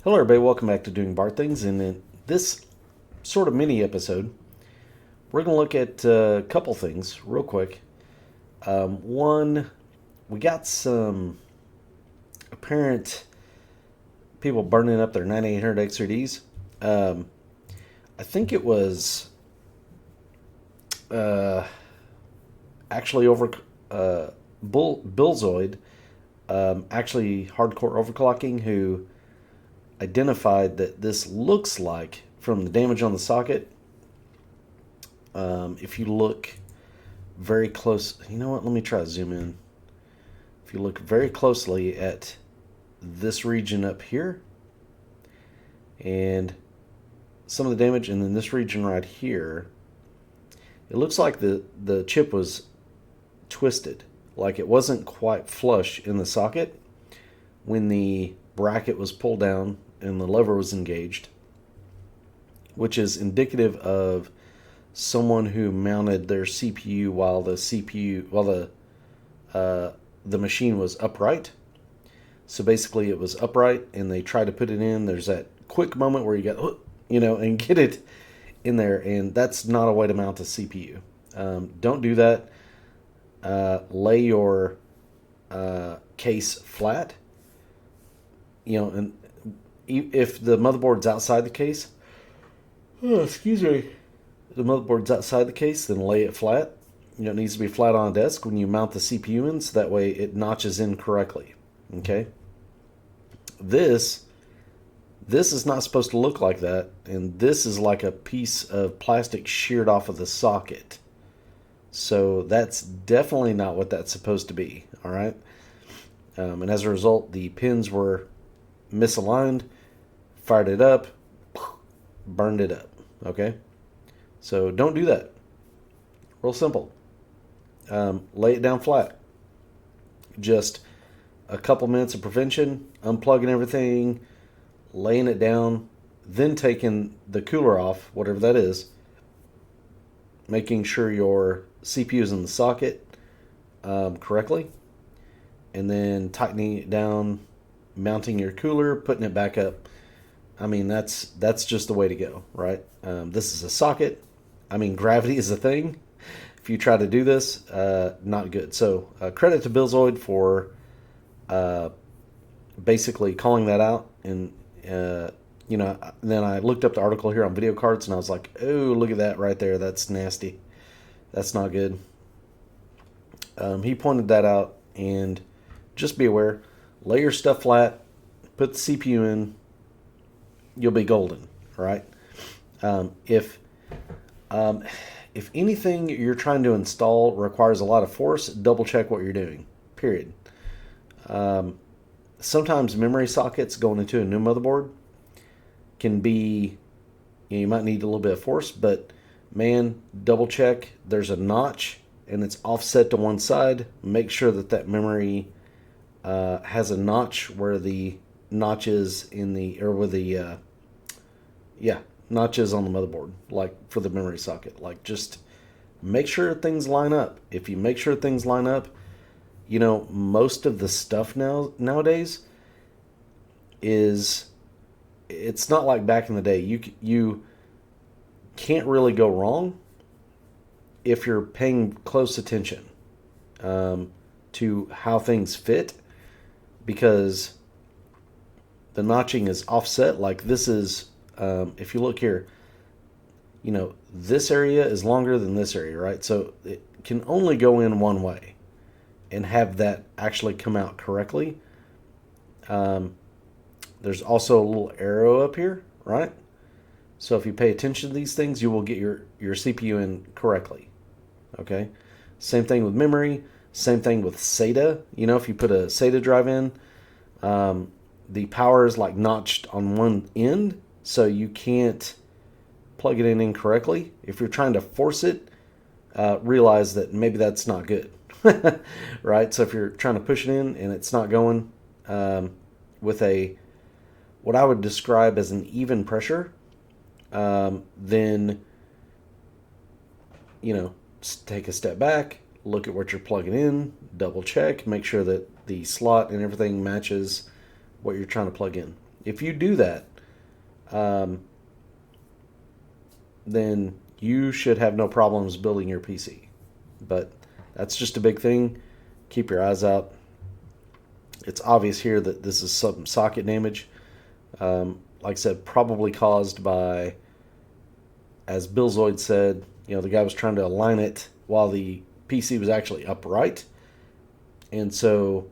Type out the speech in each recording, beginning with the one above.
Hello, everybody. Welcome back to Doing Bart Things. And in this sort of mini episode, we're going to look at a couple things real quick. One, we got some apparent people burning up their 9800 XRDs. I think it was actually over Billzoid, actually hardcore overclocking, who identified that this looks like, from the damage on the socket, if you look very close, you know what, let me try to zoom in. If you look very closely at this region up here and some of the damage, and then this region right here, it looks like the chip was twisted, like it wasn't quite flush in the socket when the bracket was pulled down and the lever was engaged, which is indicative of someone who mounted their CPU while the machine was upright. So basically, it was upright, and they tried to put it in. There's that quick moment where you go, and get it in there, and that's not a way to mount a CPU. Don't do that. Lay your case flat. And if the motherboard's outside the case, the motherboard's outside the case, then lay it flat. It needs to be flat on a desk when you mount the CPU in, so that way it notches in correctly. Okay. This is not supposed to look like that, and this is like a piece of plastic sheared off of the socket. So that's definitely not what that's supposed to be. All right. And as a result, the pins were misaligned, fired it up, burned it up. Okay? So don't do that. Real simple. Lay it down flat. Just a couple minutes of prevention, unplugging everything, laying it down, then taking the cooler off, whatever that is, making sure your CPU is in the socket correctly, and then tightening it down, mounting your cooler, putting it back up. I mean, that's just the way to go, right? This is a socket. I mean, gravity is a thing. If you try to do this, not good. So credit to Billzoid for basically calling that out. And, then I looked up the article here on video cards, and I was like, oh, look at that right there. That's nasty. That's not good. He pointed that out, and just be aware. Lay your stuff flat, put the CPU in, you'll be golden, right? If anything you're trying to install requires a lot of force, double check what you're doing, period. Sometimes memory sockets going into a new motherboard can be, you might need a little bit of force, but man, double check. There's a notch, and it's offset to one side. Make sure that memory has a notch where the notches notches on the motherboard, like for the memory socket. Like, just make sure things line up. If you make sure things line up, most of the stuff nowadays it's not like back in the day. You can't really go wrong if you're paying close attention to how things fit, because the notching is offset. Like, this is, if you look here, this area is longer than this area, right? So it can only go in one way and have that actually come out correctly. There's also a little arrow up here, right? So if you pay attention to these things, you will get your CPU in correctly. Okay? Same thing with memory. Same thing with SATA. If you put a SATA drive in, the power is like notched on one end, so you can't plug it in incorrectly. If you're trying to force it, realize that maybe that's not good. Right? So if you're trying to push it in and it's not going with what I would describe as an even pressure, then take a step back, look at what you're plugging in, double check, make sure that the slot and everything matches what you're trying to plug in. If you do that, then you should have no problems building your PC. But that's just a big thing. Keep your eyes out. It's obvious here that this is some socket damage. Like I said, probably caused by, as Bill Zoid said, the guy was trying to align it while the PC was actually upright. And so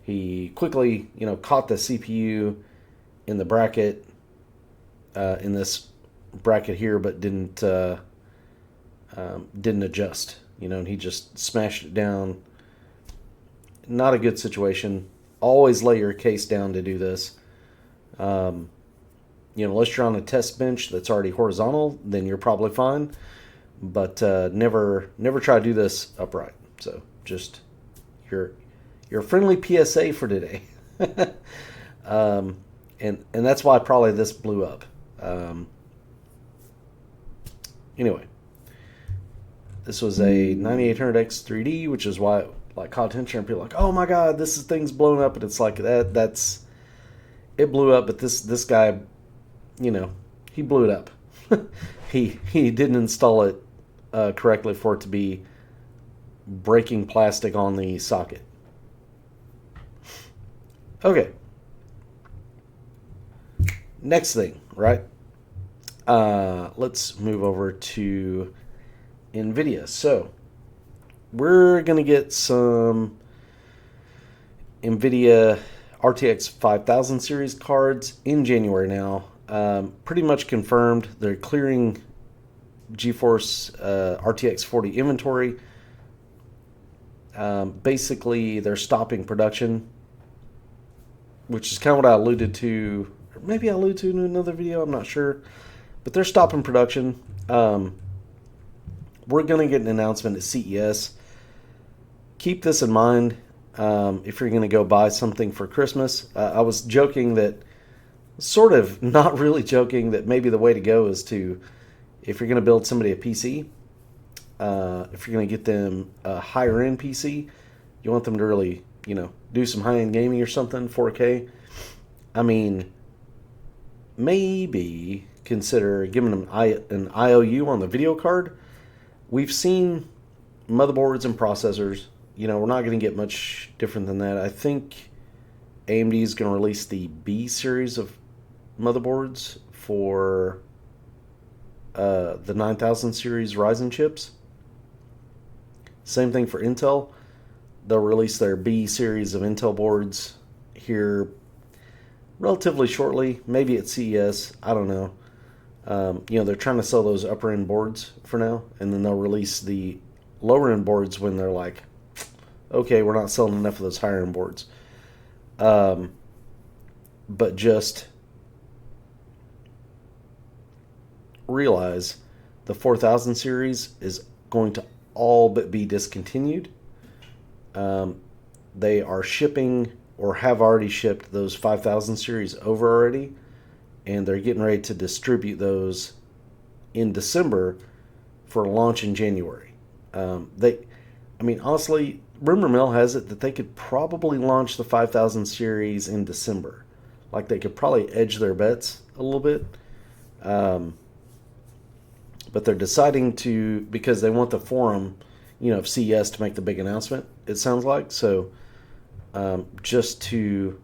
he quickly, caught the CPU in the bracket, in this bracket here, but didn't adjust, and he just smashed it down. Not a good situation. Always lay your case down to do this. Unless you're on a test bench that's already horizontal, then you're probably fine. But never try to do this upright. So just your friendly PSA for today. And that's why probably this blew up. Anyway, this was a 9800X 3D, which is why it caught attention, and people are like, oh my god, thing's blown up. And it's like, it blew up, but this guy, he blew it up. he didn't install it correctly for it to be breaking plastic on the socket. Okay. Next thing, right? Let's move over to Nvidia. So we're going to get some Nvidia RTX 5000 series cards in January now. Pretty much confirmed. They're clearing GeForce RTX 40 inventory. Basically, they're stopping production, which is kind of what I alluded to. Or maybe I alluded to in another video. I'm not sure. But they're stopping production. We're going to get an announcement at CES. Keep this in mind if you're going to go buy something for Christmas. I was joking that, sort of not really joking, that maybe the way to go is to, if you're going to build somebody a PC, if you're going to get them a higher end PC, you want them to really, do some high end gaming or something, 4K. I mean, maybe consider giving them an IOU on the video card. We've seen motherboards and processors. We're not going to get much different than that. I think AMD is going to release the B series of motherboards for the 9000 series Ryzen chips. Same thing for Intel. They'll release their B series of Intel boards here relatively shortly, maybe at CES. I don't know. They're trying to sell those upper end boards for now, and then they'll release the lower end boards when they're like, okay, we're not selling enough of those higher end boards. But just realize the 4000 series is going to all but be discontinued. They are shipping, or have already shipped, those 5000 series over already, and they're getting ready to distribute those in December for launch in January. Honestly, rumor mill has it that they could probably launch the 5000 series in December. Like, they could probably edge their bets a little bit. But they're deciding to, because they want the forum, of CES to make the big announcement, it sounds like. So, just to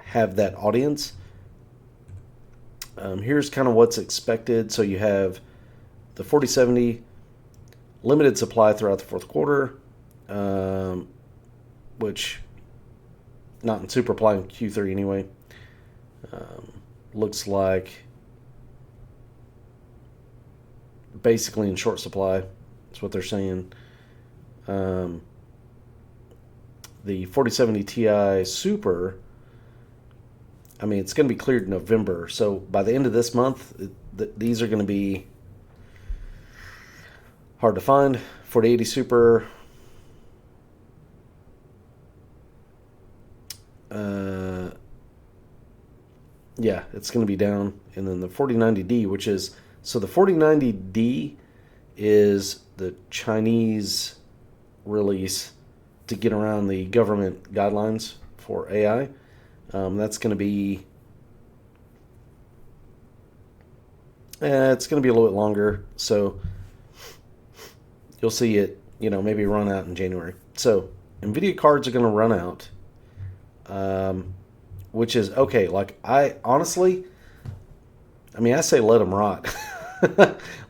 have that audience. Here's kind of what's expected. So you have the 4070, limited supply throughout the fourth quarter, which not in super supply in Q3 anyway. Looks like basically in short supply. That's what they're saying. The 4070 Ti Super, it's going to be cleared in November. So by the end of this month, these are going to be hard to find. 4080 Super, it's going to be down. And then the 4090D, the 4090D is the Chinese release to get around the government guidelines for AI. That's going to be It's going to be a little bit longer, so you'll see it, maybe run out in January. So Nvidia cards are going to run out, which is okay. Like, I honestly, I say let them rot.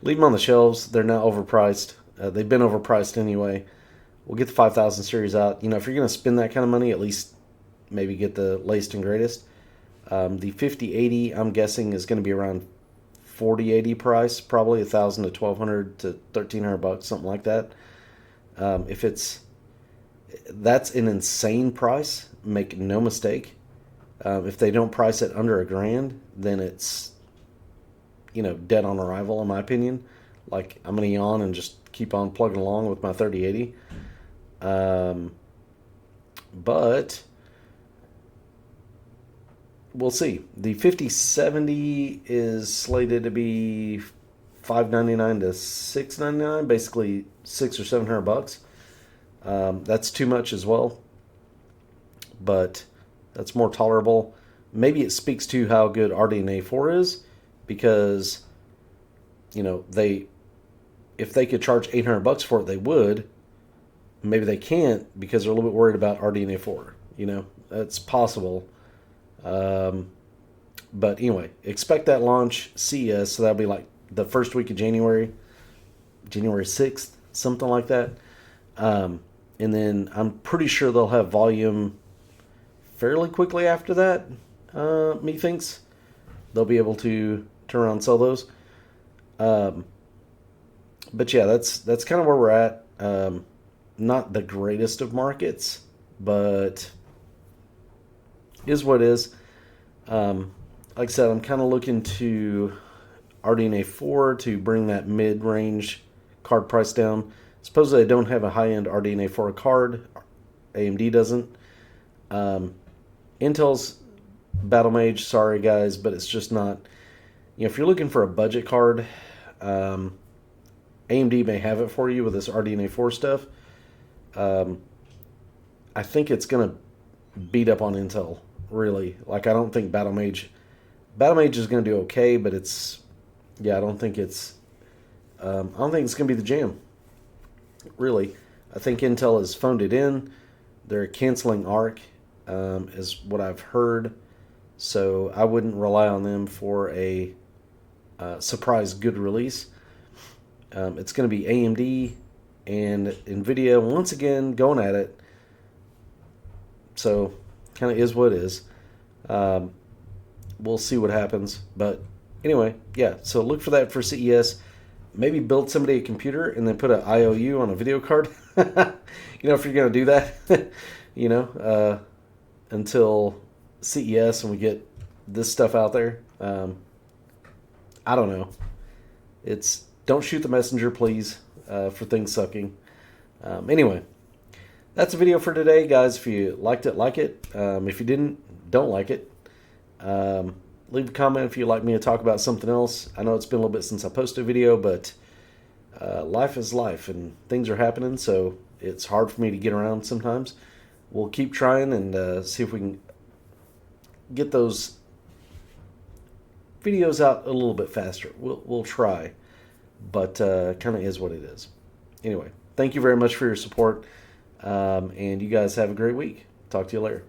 Leave them on the shelves. They're now overpriced. They've been overpriced anyway. We'll get the 5000 series out. If you're going to spend that kind of money, at least maybe get the latest and greatest. The 5080, I'm guessing, is going to be around 4080 price, probably 1,000 to 1,200 to 1,300 bucks, something like that. That's an insane price. Make no mistake. If they don't price it under $1,000, then it's dead on arrival, in my opinion. Like, I'm gonna yawn and just keep on plugging along with my 3080. But we'll see. The 5070 is slated to be $599 to $699, basically $600 or $700. That's too much as well, but that's more tolerable. Maybe it speaks to how good RDNA 4 is, because if they could charge $800 for it, they would. Maybe they can't because they're a little bit worried about RDNA 4. That's possible. But anyway, expect that launch CES, so that'll be like the first week of January 6th, something like that. And then I'm pretty sure they'll have volume fairly quickly after that. Methinks they'll be able to turn around and sell those. But yeah, that's kind of where we're at. Not the greatest of markets, but is what is. Like I said, I'm kind of looking to RDNA 4 to bring that mid-range card price down. Supposedly I don't have a high-end RDNA 4 card. AMD doesn't. Intel's Battle Mage, sorry guys, but it's just not. If you're looking for a budget card, AMD may have it for you with this RDNA 4 stuff. I think it's going to beat up on Intel, really. Like, I don't think Battle Mage is going to do okay, but I don't think it's going to be the jam, really. I think Intel has phoned it in. They're canceling ARC, is what I've heard. So I wouldn't rely on them for a surprise good release. It's going to be AMD and Nvidia once again going at it. So kind of is what it is. We'll see what happens. But anyway, yeah. So look for that for CES. Maybe build somebody a computer and then put an IOU on a video card. If you're going to do that, until CES and we get this stuff out there. I don't know. Don't shoot the messenger, please, for things sucking. Anyway, that's a video for today, guys. If you liked it, like it. If you didn't, don't like it. Leave a comment if you'd like me to talk about something else. I know it's been a little bit since I posted a video, but life is life, and things are happening, so it's hard for me to get around sometimes. We'll keep trying and see if we can get those videos out a little bit faster. We'll try, but kind of is what it is. Anyway, thank you very much for your support, and you guys have a great week. Talk to you later.